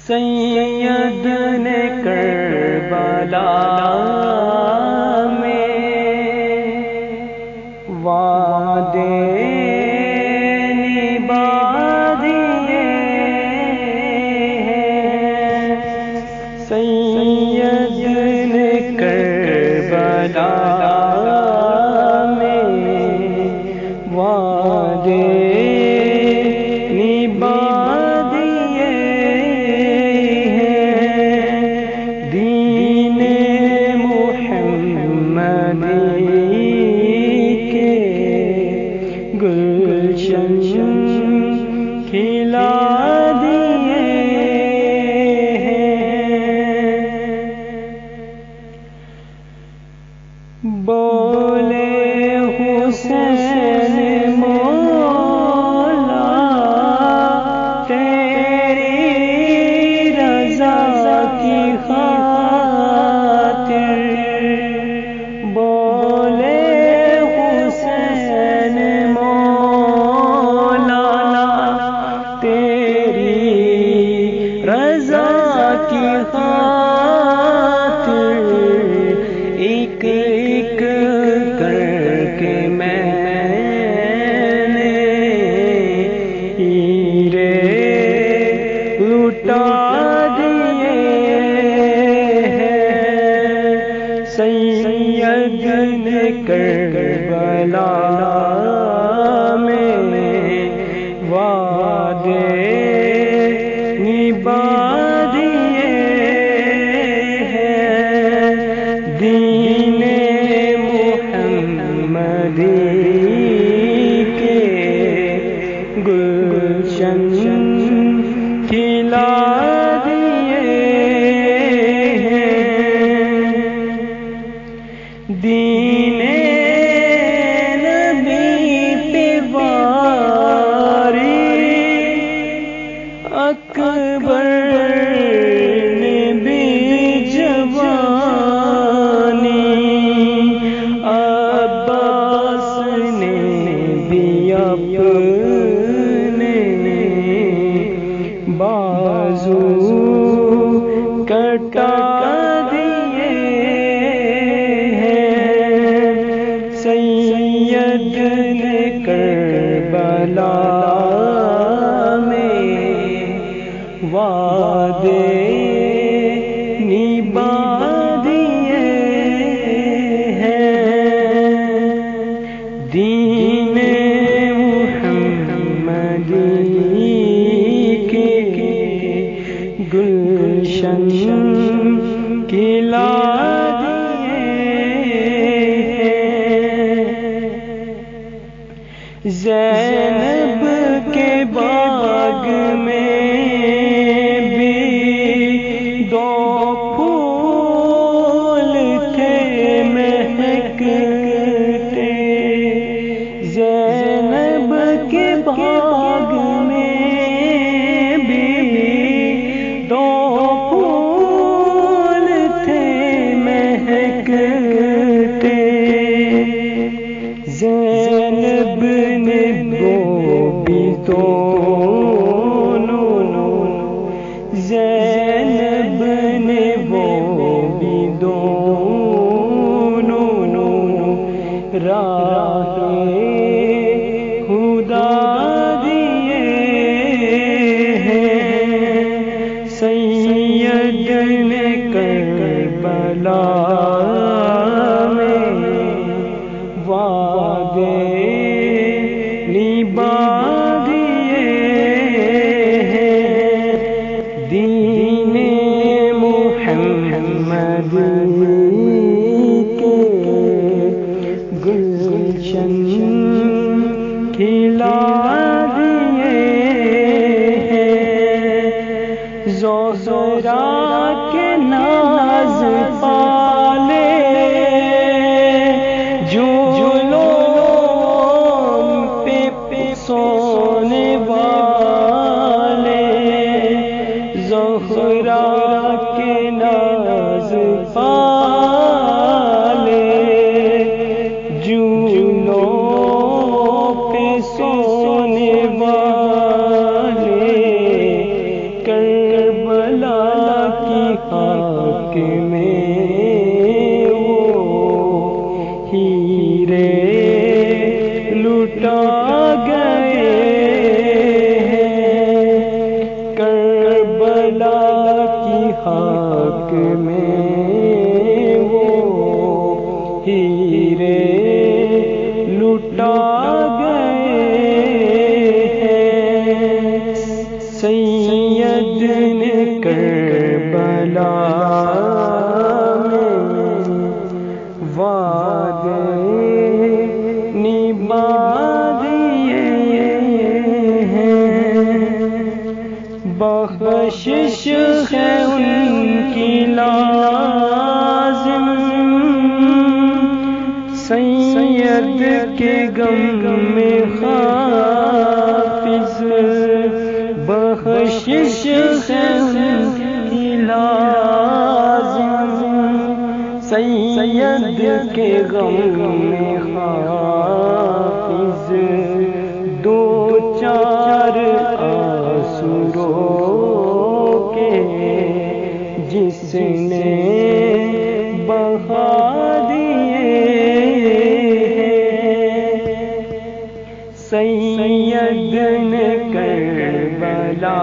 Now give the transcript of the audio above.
سید نے کربلا میں وعدے نبھا دیے ہیں، سید نے کربلا میں وعدے کھلا دیے ہیں، بولے حسین مولا تیری رضا کی خاطر، بولے حسین کی خاطر ایک ایک کر کے میں نے ہیرے لٹا دیے ہیں، سید نے کربلا میں وعدے نبھا دیے ہیں، دین محمدی کے گلشن کھلا دیے ہیں، دین نبی پہ واری اکبر نے بھی جوانی، عباس نے بھی اپنے بازو کٹا دیے ہیں، سید نے کربلا وعدے نبھا دیے ہیں، دین محمدی کے گلشن کھلا دیے ہیں، زینب کے باغ میں زینب کے باغ میں بھی دو پھول تھے مہکتے، زینب نے وہ بھی دونوں، زینب نے وہ بھی دونوں راہ خدا دیے ہیں، سید نے کربلا میں وعدے نبھا دیے ہیں، دین محمدی کے گلشن کھلا دیے ہیں، زہرا کے ناز پالے جھولوں پہ سونے والے، زہرا کے ناز پالے جھولوں پہ سونے والے، کربلا سید نے کربلا میں وعدے نبھا دیے ہیں، بخشش ہے ان کی لازم، سید کے غم میں حافظ، بخشش ہے ان کی لازم، سید کے غم میں حافظ، دو چار آنسو رو کے جس نے بہا دیے ہیں، سید نے کربلا